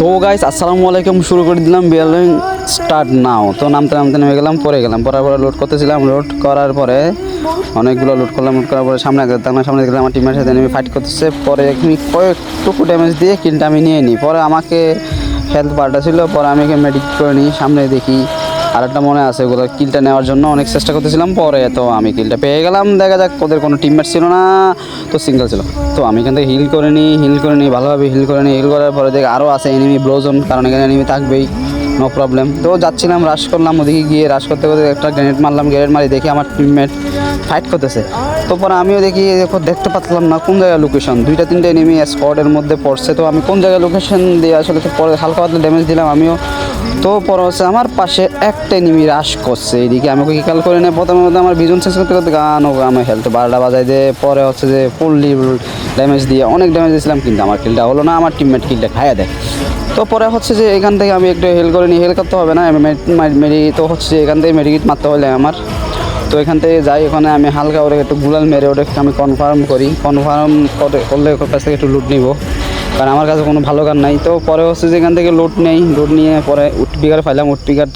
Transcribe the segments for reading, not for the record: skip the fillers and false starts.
তো গাইস আসসালামু আলাইকুম, শুরু করে দিলাম বিয়ালিং স্টার্ট নাও। তো নামতে নামতে নেমে গেলাম, পরে লোড করতেছিলাম। লোড করার পরে অনেকগুলো লোড করলাম। লোড করার পরে সামনে দেখলাম আমার টিমের সাথে নেমে ফাইট করতেছে। পরে কয়েকটুকু ড্যামেজ দিয়ে কিলটা আমি নিয়ে নিই। পরে আমাকে হেলথ পাল্টা ছিল, পরে আমি মেডিক করে নিই। সামনে দেখি আর একটা মনে আছে, ওগুলো কিলটা নেওয়ার জন্য অনেক চেষ্টা করতেছিলাম। পরে তো আমি কিলটা পেয়ে গেলাম। দেখা যাক, ওদের কোনো টিমমেট ছিল না, তো সিঙ্গেল ছিল। তো আমি এখান থেকে হিল করে নিই ভালোভাবে হিল করার পরে দেখি আরও আছে এনিমি ব্লোজন, কারণ এখানে এনিমি থাকবেই, নো প্রবলেম। তো যাচ্ছিলাম, রাশ করলাম। ওদিকে গিয়ে রাশ করতে একটা গ্রেনেড মারি, দেখি আমার টিমমেট ফাইট করতেছে। তো পরে আমিও দেখতে পাচ্ছিলাম না কোন জায়গায় লোকেশন। 2-3 এনিমি স্কোয়াডের মধ্যে পড়ছে। তো আমি কোন জায়গায় লোকেশন দিয়ে আসলে তো পরে হালকা পাতলা ড্যামেজ দিলাম আমিও। তো পরে হচ্ছে আমার পাশে একটা এনিমি রাশ করছে। এইদিকে আমি ওকে খেয়াল করে নেই। প্রথমে আমার বিজন শেষ করতে গান ও আমার হেলথ 12টা বাজাই দিয়ে পরে হচ্ছে যে ফুললি ড্যামেজ দিয়ে অনেক ড্যামেজ দিয়েছিলাম, কিন্তু আমার কিলটা হলো না। আমার টিমমেট কিলটা খাইয়া দেয়। তো পরে হচ্ছে যে এখান থেকে আমি একটু হেল করে নিই। হেল করতে হবে না, আমি তো হচ্ছে যে এখান থেকে মেডিকেট মারতে হলে আমার। তো এখান থেকে যাই, ওখানে আমি হালকা ওরে একটু গুলাল মেরে ওটাকে আমি কনফার্ম করলে ওর কাছ থেকে একটু লুট নিব, কারণ আমার কাছে কোনো ভালো গান নাই। তো পরে হচ্ছে যে এখান থেকে লুট নিয়ে পরে উটপিকার ফাইলাম।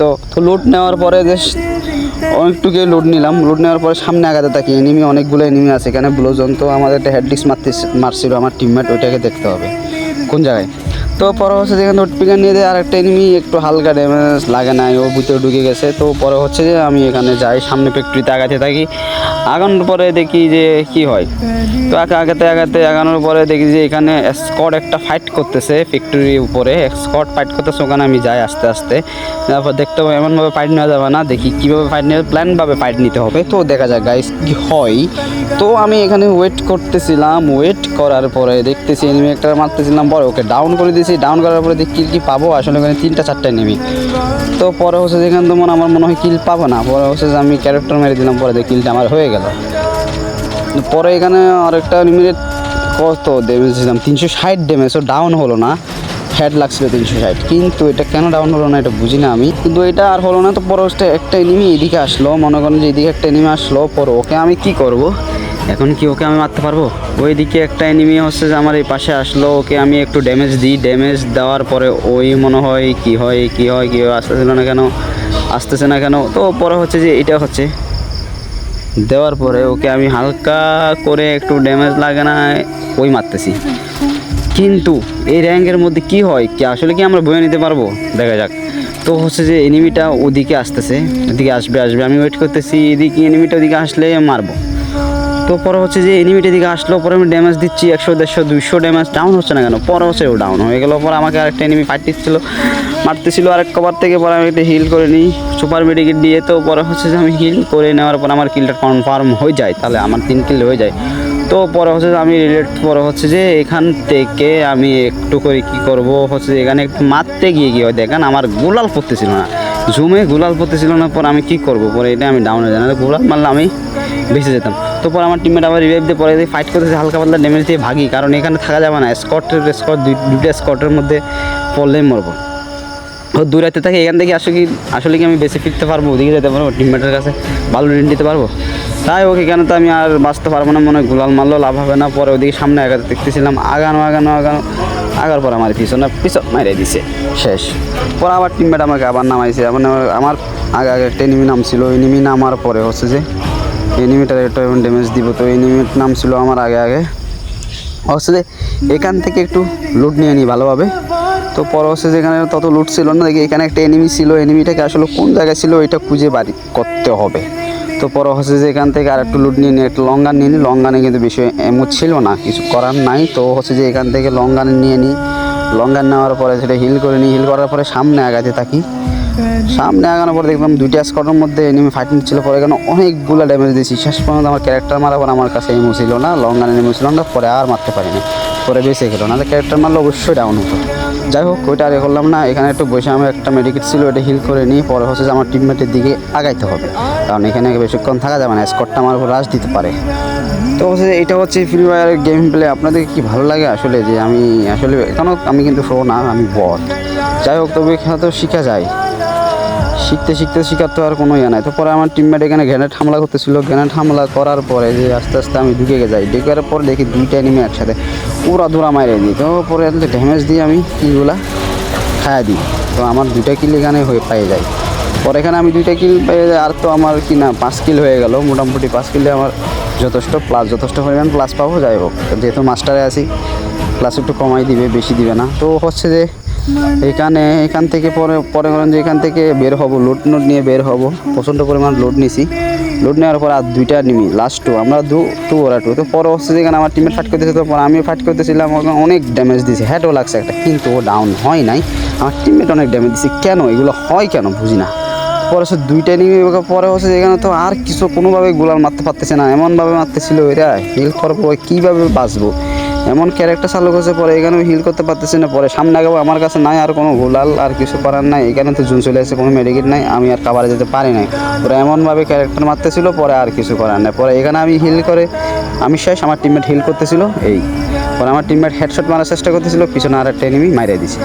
তো লুট নেওয়ার পরে যে অনেকটুকু লুট নিলাম। লুট নেওয়ার পরে সামনে আগাতে থাকি, অনেকগুলো এনিমি আছে এখানে ব্লোজন। তো আমাদের একটা হেডডিক্স মারছিল আমার টিমমেট, ওইটাকে দেখতে হবে কোন জায়গায়। তো পরে হচ্ছে যেখানে নোটপিকার নিয়ে দেয়, আর একটা এনিমি একটু হালকা ড্যামেজ লাগে নাই, ও ভিতরে ঢুকে গেছে। তো পরে হচ্ছে যে আমি এখানে যাই, সামনে ফ্যাক্টরিতে আগাতে থাকি। আগানোর পরে দেখি যে কি হয়। তো আগানোর পরে দেখি যে এখানে স্কোয়াড একটা ফাইট করতেছে ফ্যাক্টরির উপরে। স্কোয়াড ফাইট করতেছে, ওখানে আমি যাই আস্তে আস্তে। তারপর দেখতে হবে এমনভাবে ফাইট নেওয়া যাবে না, দেখি কীভাবে ফাইট নেওয়া, প্ল্যানভাবে ফাইট নিতে হবে। তো দেখা যাক গাইস কী হয়। তো আমি এখানে ওয়েট করতেছিলাম। ওয়েট করার পরে দেখতেছি এনিমি একটা মারতেছিলাম, পরে ওকে ডাউন করে দিয়েছি। ডাউন করার পরে দেখি কিল কি পাবো, আসলে ওখানে 3-4টা এনিমি। তো পরে হচ্ছে যেখানে তো আমার মনে হয় কিল পাবো না। পরে হচ্ছে যে আমি ক্যারেক্টার মেরে দিলাম, পরে দেখি কিলটা আমার হয়ে গেল। পরে এখানে আরেকটা এনিমির কত ড্যামেজ দিলাম, 360 ড্যামেজ। ও ডাউন হলো না, হেড লাগছিল 360, কিন্তু এটা কেন ডাউন হলো না এটা বুঝি না আমি। কিন্তু এটা আর হলো না। তো পরে হচ্ছে একটা এনিমি এদিকে আসলো, মনে করেন যে এদিকে একটা এনিমি আসলো। পরে ওকে আমি কি করব, এখন কি ওকে আমি মারতে পারবো? ওইদিকে একটা এনিমি হচ্ছে যে আমার এই পাশে আসলো, ওকে আমি একটু ড্যামেজ দিই। ড্যামেজ দেওয়ার পরে ওই মনে হয় কি হয় আসতেছে না কেন। তো পরে হচ্ছে যে এটা হচ্ছে দেওয়ার পরে ওকে আমি হালকা করে একটু ড্যামেজ লাগে না ওই মারতেছি। কিন্তু এই র্যাঙ্কের মধ্যে কি হয়, কি আসলে কি আমরা বয়ে নিতে পারবো, দেখা যাক। তো হচ্ছে যে এনিমিটা ওদিকে আসতেছে, ওদিকে আসবে, আমি ওয়েট করতেছি। এদিকে এনিমিটা ওদিকে আসলে মারবো। তো পরে হচ্ছে যে এনিমিটা দিকে আসলো, পরে আমি ড্যামেজ দিচ্ছি 100, 150, 200 ড্যামেজ, ডাউন হচ্ছে না কেন। পরে হচ্ছে ও ডাউন হয়ে গেল। পরে আমাকে আরেকটা এনিমি মারতেছিল আরেক কভার থেকে। পরে আমি একটা হিল করে নিই সুপার মেডিকেট দিয়ে। তো পরে হচ্ছে যে আমি হিল করে নেওয়ার পর আমার কিলটা কনফার্ম হয়ে যায়, তাহলে আমার 3 কিল হয়ে যায়। তো পরে হচ্ছে যে আমি পরে হচ্ছে যে এখান থেকে আমি একটু করে কী করব, হচ্ছে যে এখানে একটু মারতে গিয়ে কি হয় দেখেন, আমার গুলাল পড়তেছিল না, জুমে গুলাল পড়তেছিল না। পরে আমি কী করবো, পরে এটা আমি ডাউন হয়ে যাই, না গুলাল মারলে আমি বেঁচে যেতাম। তো পরে আমার টিমমেট আবার রিভাইভ দিয়ে পরে ফাইট করতেছে, হালকা পাতলা ড্যামেজ দিয়ে ভাগি, কারণ এখানে থাকা যাবে না। দুইটা স্কটের মধ্যে পড়লেই মরবো। ও দূরাইতে থাকে এখান থেকে। আসলে কি আমি বেশি ফিরতে পারবো, ওদিকে যেতে পারবো, টিমমেটের কাছে ভালো রিন দিতে পারবো? তাই ওকে কেন তো আমি আর বাঁচতে পারবো না, মনে হয় গুলাল মারলেও লাভ হবে না। পরে ওদিকে সামনে আগাতে দেখতেছিলাম, আগার পর আমার পিছন মাইরে দিছে, শেষ। পরে আবার টিমমেট আমাকে আবার নামাইছে। আমার আগে একটা এনিমি নামছিল, এনিমি নামার পরে হচ্ছে যে এনিমিটার একটা ড্যামেজ দিব। তো এনিমির নাম ছিল আমার আগে হচ্ছে যে এখান থেকে একটু লুট নিয়ে নিই ভালোভাবে। তো পরে হচ্ছে যে এখানে তত লুট ছিল না, দেখি এখানে একটা এনিমি ছিল। এনিমিটাকে আসলে কোন জায়গায় ছিল ওইটা খুঁজে বাড়ি করতে হবে। তো পরে হচ্ছে যে এখান থেকে আর একটু লুট নিয়ে একটা লং গান নিয়ে নিই। লং গানে কিন্তু বেশি এমন ছিল না, কিছু করার নাই। তো হচ্ছে যে এখান থেকে লং গান নিয়ে নিই। লং গান নেওয়ার পরে সেটা হিল করে নিই। হিল করার পরে সামনে আগাতে থাকি। সামনে আগানোর পরে দেখলাম 2টা স্কোয়াডের মধ্যে এনিমি ফাইটিং ছিল। পরে এখানে অনেকগুলো ড্যামেজ দিয়েছি। শেষ পর্যন্ত আমার ক্যারেক্টার মারার পর আমার কাছে এমও ছিল না, লং গানে এমও ছিল না। পরে আর মারতে পারিনি, পরে বেঁচে গেল না। ক্যারেক্টার মারলে অবশ্যই ডাউন হতো। যাই হোক, ওইটা আর করলাম না। এখানে একটু বসে আমি একটা মেডিকেট ছিল, ওইটা হিল করে নিই। পরে হচ্ছে যে আমার টিমমেটের দিকে আগাইতে হবে, কারণ এখানে বেশিক্ষণ থাকা যাবে না, স্কোয়াডটা আমার উপর রাশ দিতে পারে। তো হচ্ছে এটা হচ্ছে ফ্রি ফায়ারের গেম প্লে। আপনাদের কি ভালো লাগে আসলে? যে আমি আসলে এখনও আমি কিন্তু প্রো না, আমি বট। যাই হোক, তবে এখানে তো শেখা যায়, শিখার তো আর কোনো ইয়ে নাই। তো পরে আমার টিমমেট এখানে গ্রেনেড হামলা করতেছিল। গ্রেনেড হামলা করার পরে যে আস্তে আস্তে আমি ঢুকে যাই। ঢুকার পর দেখি 2টা এনিমি একসাথে উড়া ধুরা মাইরে দিই। তো পরে ড্যামেজ দিই আমি কিগুলা। খাইয়া দিই। তো আমার 2টা কিল এখানে পেয়ে যায়। পরে এখানে আমি 2টা কিল পেয়ে যাই, আর তো আমার কি না 5 কিল হয়ে গেল। মোটামুটি 5 কিলে আমার যথেষ্ট পরিমাণ প্লাস পাবো। যাই হোক, যেহেতু মাস্টারে আছি প্লাস একটু কমাই দিবে, বেশি দিবে না। তো হচ্ছে যে এখান থেকে পরে করেন যে এখান থেকে বের হব, লোড নিয়ে বের হব। প্রচণ্ড পরিমাণ লোড নিছি। লোড নেওয়ার পর আর 2টা নিমি, লাস্ট 2 আমরা 2 ওরা 2। তো পরে হচ্ছে যেখানে আমার টিমমেট ফাইট করতেছে, তো পরে আমি ফাইট করতেছিলাম, অনেক ড্যামেজ দিয়েছে, হেডও লাগছে একটা, কিন্তু ও ডাউন হয় নাই। আমার টিমমেট অনেক ড্যামেজ দিচ্ছে, কেন এগুলো হয় কেন বুঝি না। পরে হচ্ছে 2টা নিয়ে পরে হচ্ছে যেখানে তো আর কিছু কোনোভাবে গোলাল মারতে পারতেছে না, এমনভাবে মারতেছিল এরা, হিল করার পরে কীভাবে বাঁচবো এমন ক্যারেক্টার চালু করছে। পরে এখানেও হিল করতে পারতেছি না। পরে সামনে আগাবো, আমার কাছে নাই আর কোনো গোলাল, আর কিছু করার নাই। এখানে তো জুন চলে আসছে, কোনো মেডিকেট নাই, আমি আর কাভারে যেতে পারি নাই। পরে এমনভাবে ক্যারেক্টার মারতেছিল, পরে আর কিছু করার নাই। পরে এখানে আমি হিল করে আমি শেষ, আমার টিমমেট হিল করতেছিল। পরে আমার টিমমেট হেডশট মারার চেষ্টা করতেছিল, পিছনে আর একটা এনিমি মারিয়ে দিছে।